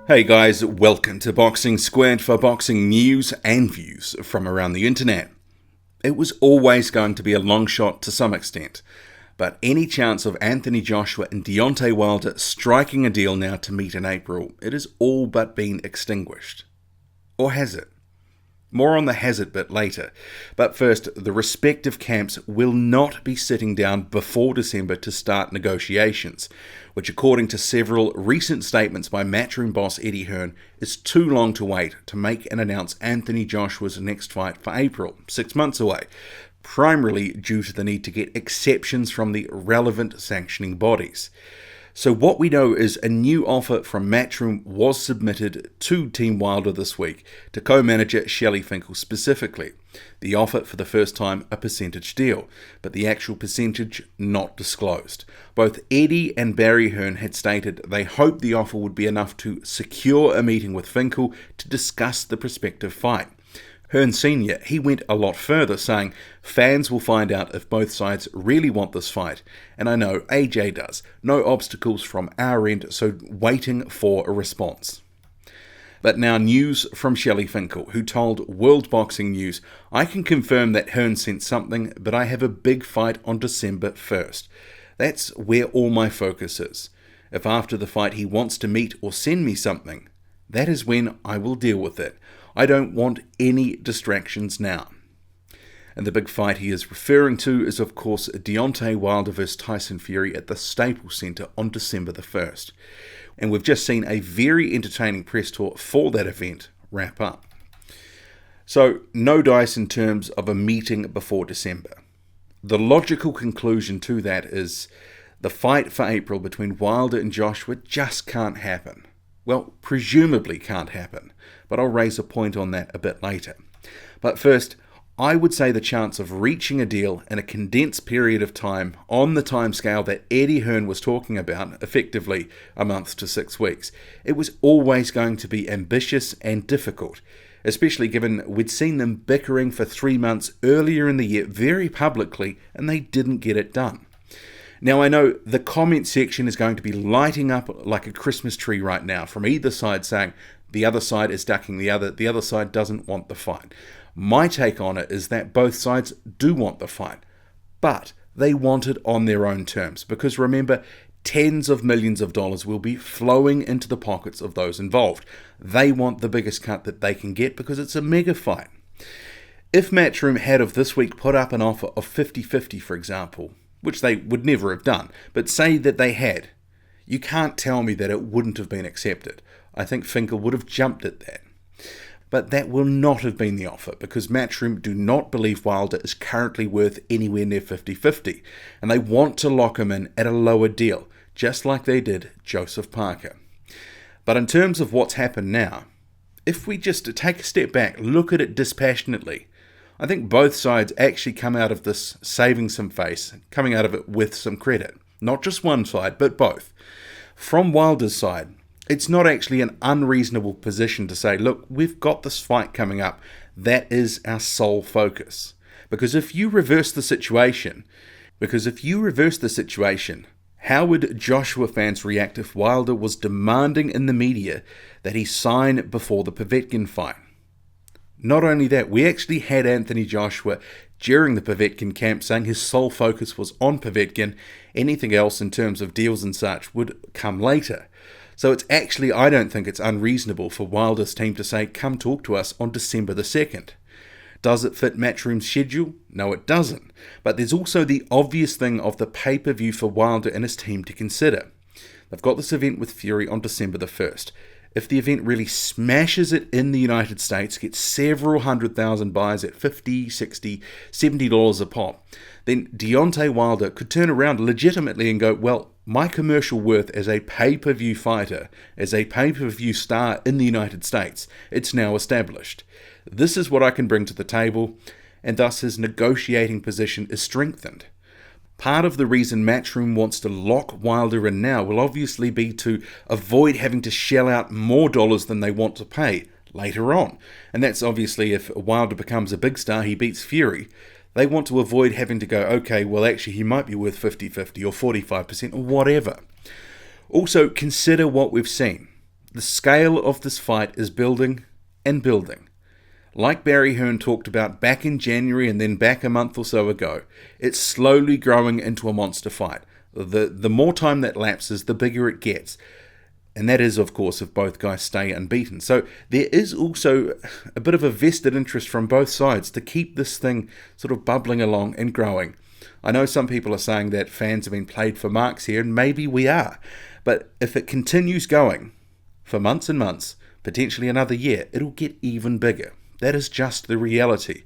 Hey guys, welcome to Boxing Squared for boxing news and views from around the internet. It was always going to be a long shot to some extent, but any chance of Anthony Joshua and Deontay Wilder striking a deal now to meet in April, it has all but been extinguished. Or has it? More on the has it bit later, but first, the respective camps will not be sitting down before December to start negotiations, which according to several recent statements by Matchroom boss Eddie Hearn, is too long to wait to make and announce Anthony Joshua's next fight for April, 6 months away, primarily due to the need to get exceptions from the relevant sanctioning bodies. So what we know is a new offer from Matchroom was submitted to Team Wilder this week to co-manager Shelley Finkel specifically. The offer for the first time a percentage deal, but the actual percentage not disclosed. Both Eddie and Barry Hearn had stated they hoped the offer would be enough to secure a meeting with Finkel to discuss the prospective fight. Hearn Sr., he went a lot further, saying, fans will find out if both sides really want this fight, and I know AJ does. No obstacles from our end, so waiting for a response. But now news from Shelley Finkel, who told World Boxing News, I can confirm that Hearn sent something, but I have a big fight on December 1st. That's where all my focus is. If after the fight he wants to meet or send me something, that is when I will deal with it. I don't want any distractions now. And the big fight he is referring to is, of course, Deontay Wilder vs Tyson Fury at the Staples Center on December the 1st. And we've just seen a very entertaining press tour for that event wrap up. So, no dice in terms of a meeting before December. The logical conclusion to that is the fight for April between Wilder and Joshua just can't happen. Well, presumably can't happen, but I'll raise a point on that a bit later. But first, I would say the chance of reaching a deal in a condensed period of time on the timescale that Eddie Hearn was talking about, effectively a month to 6 weeks, it was always going to be ambitious and difficult, especially given we'd seen them bickering for 3 months earlier in the year very publicly and they didn't get it done. Now I know the comment section is going to be lighting up like a Christmas tree right now from either side saying the other side is ducking the other side doesn't want the fight. My take on it is that both sides do want the fight, but they want it on their own terms because remember, tens of millions of dollars will be flowing into the pockets of those involved. They want the biggest cut that they can get because it's a mega fight. If Matchroom had of this week put up an offer of 50-50 for example, which they would never have done, but say that they had, you can't tell me that it wouldn't have been accepted. I think Finkel would have jumped at that. But that will not have been the offer because Matchroom do not believe Wilder is currently worth anywhere near 50-50, and they want to lock him in at a lower deal, just like they did Joseph Parker. But in terms of what's happened now, if we just take a step back, look at it dispassionately, I think both sides actually come out of this saving some face, coming out of it with some credit. Not just one side, but both. From Wilder's side, it's not actually an unreasonable position to say, look, we've got this fight coming up. That is our sole focus. Because if you reverse the situation, how would Joshua fans react if Wilder was demanding in the media that he sign before the Povetkin fight? Not only that, we actually had Anthony Joshua during the Povetkin camp saying his sole focus was on Povetkin. Anything else in terms of deals and such would come later. So it's actually, I don't think it's unreasonable for Wilder's team to say, come talk to us on December the 2nd. Does it fit Matchroom's schedule? No, it doesn't. But there's also the obvious thing of the pay-per-view for Wilder and his team to consider. They've got this event with Fury on December the 1st. If the event really smashes it in the United States, gets several 100,000 buys at $50, $60, $70 a pop, then Deontay Wilder could turn around legitimately and go, well, my commercial worth as a pay-per-view fighter, as a pay-per-view star in the United States, it's now established. This is what I can bring to the table, and thus his negotiating position is strengthened. Part of the reason Matchroom wants to lock Wilder in now will obviously be to avoid having to shell out more dollars than they want to pay later on. And that's obviously if Wilder becomes a big star, he beats Fury. They want to avoid having to go, okay, well actually he might be worth 50-50 or 45% or whatever. Also, consider what we've seen. the scale of this fight is building and building. Like Barry Hearn talked about back in January and then back a month or so ago, it's slowly growing into a monster fight. The more time that lapses, the bigger it gets. And that is, of course, if both guys stay unbeaten. So there is also a bit of a vested interest from both sides to keep this thing sort of bubbling along and growing. I know some people are saying that fans have been played for marks here, and maybe we are. But if it continues going for months and months, potentially another year, it'll get even bigger. That is just the reality.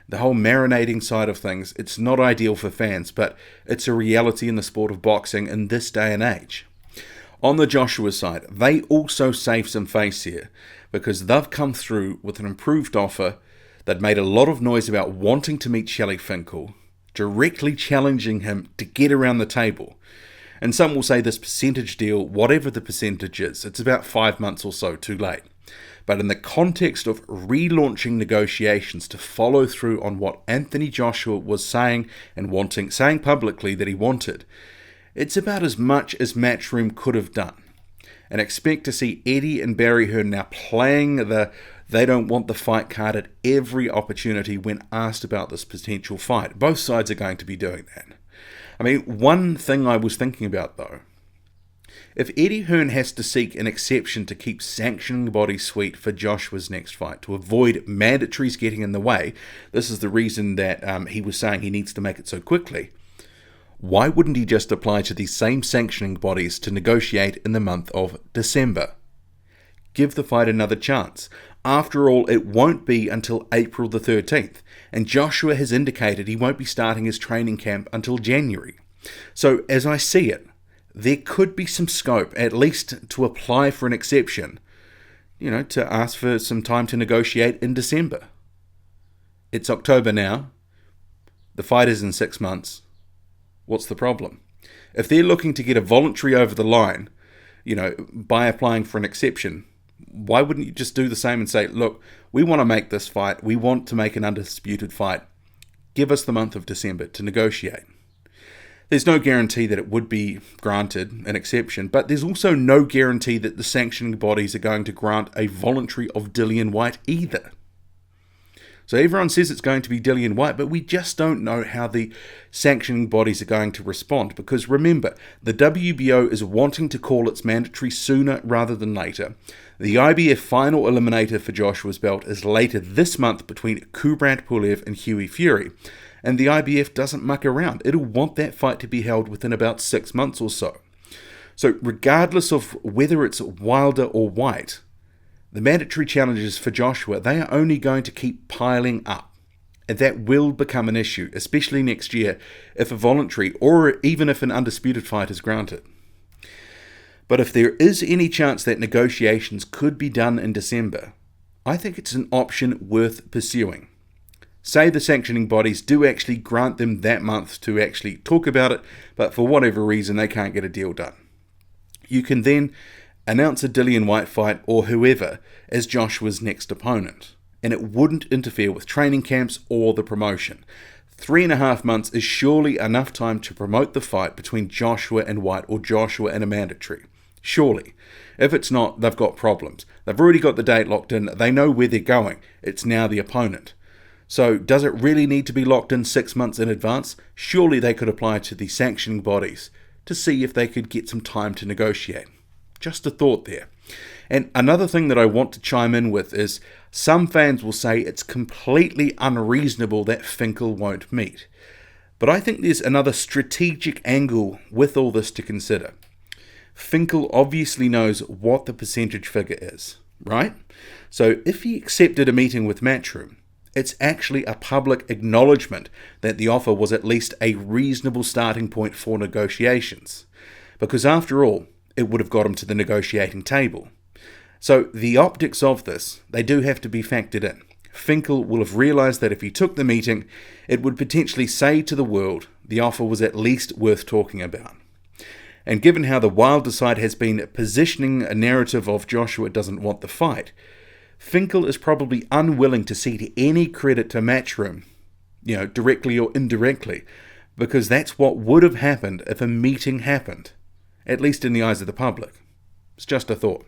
The whole marinating side of things, it's not ideal for fans, but it's a reality in the sport of boxing in this day and age. On the Joshua side, they also save some face here because they've come through with an improved offer that made a lot of noise about wanting to meet Shelley Finkel, directly challenging him to get around the table. And some will say this percentage deal, whatever the percentage is, it's about 5 months or so too late. But in the context of relaunching negotiations to follow through on what Anthony Joshua was saying and saying publicly that he wanted, it's about as much as Matchroom could have done. And expect to see Eddie and Barry Hearn now playing the they don't want the fight card at every opportunity when asked about this potential fight. Both sides are going to be doing that. I mean, one thing I was thinking about though, if Eddie Hearn has to seek an exception to keep sanctioning the body sweet for Joshua's next fight, to avoid mandatories getting in the way, this is the reason that he was saying he needs to make it so quickly, why wouldn't he just apply to these same sanctioning bodies to negotiate in the month of December? Give the fight another chance. After all, it won't be until April the 13th, and Joshua has indicated he won't be starting his training camp until January. So, as I see it, there could be some scope, at least to apply for an exception, to ask for some time to negotiate in December. It's October now. The fight is in 6 months. What's the problem? If they're looking to get a voluntary over the line, by applying for an exception, why wouldn't you just do the same and say, look, we want to make this fight. We want to make an undisputed fight. Give us the month of December to negotiate. There's no guarantee that it would be granted an exception, but there's also no guarantee that the sanctioning bodies are going to grant a voluntary of Dillian Whyte either. So everyone says it's going to be Dillian Whyte, but we just don't know how the sanctioning bodies are going to respond, because remember, the WBO is wanting to call its mandatory sooner rather than later. The IBF final eliminator for Joshua's belt is later this month between Kubrat Pulev and Hughie Fury. And the IBF doesn't muck around. It'll want that fight to be held within about 6 months or so. So regardless of whether it's Wilder or Whyte, the mandatory challenges for Joshua, they are only going to keep piling up. And that will become an issue, especially next year, if a voluntary or even if an undisputed fight is granted. But if there is any chance that negotiations could be done in December, I think it's an option worth pursuing. Say the sanctioning bodies do actually grant them that month to actually talk about it, but for whatever reason they can't get a deal done. You can then announce a Dillian Whyte fight or whoever as Joshua's next opponent, and it wouldn't interfere with training camps or the promotion. 3.5 months is surely enough time to promote the fight between Joshua and Whyte or Joshua and a mandatory. Surely. If it's not, they've got problems. They've already got the date locked in. They know where they're going. It's now the opponent. So does it really need to be locked in 6 months in advance? Surely they could apply to the sanctioning bodies to see if they could get some time to negotiate. Just a thought there. And another thing that I want to chime in with is some fans will say it's completely unreasonable that Finkel won't meet. But I think there's another strategic angle with all this to consider. Finkel obviously knows what the percentage figure is, right? So if he accepted a meeting with Matchroom, it's actually a public acknowledgement that the offer was at least a reasonable starting point for negotiations. Because after all, it would have got him to the negotiating table. So the optics of this, they do have to be factored in. Finkel will have realised that if he took the meeting, it would potentially say to the world the offer was at least worth talking about. And given how the Wilder side has been positioning a narrative of Joshua doesn't want the fight, Finkel is probably unwilling to cede any credit to Matchroom, directly or indirectly, because that's what would have happened if a meeting happened, at least in the eyes of the public. It's just a thought.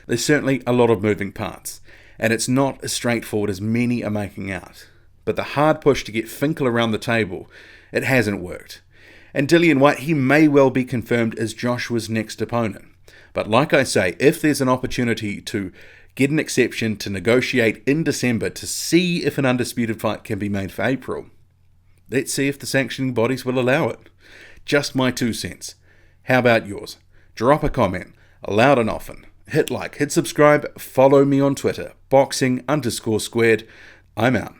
There's certainly a lot of moving parts, and it's not as straightforward as many are making out. But the hard push to get Finkel around the table, it hasn't worked. And Dillian Whyte, he may well be confirmed as Joshua's next opponent. But like I say, if there's an opportunity to get an exception to negotiate in December to see if an undisputed fight can be made for April, let's see if the sanctioning bodies will allow it. Just my 2 cents. How about yours? Drop a comment, loud and often. Hit like, hit subscribe, follow me on Twitter, boxing_squared. I'm out.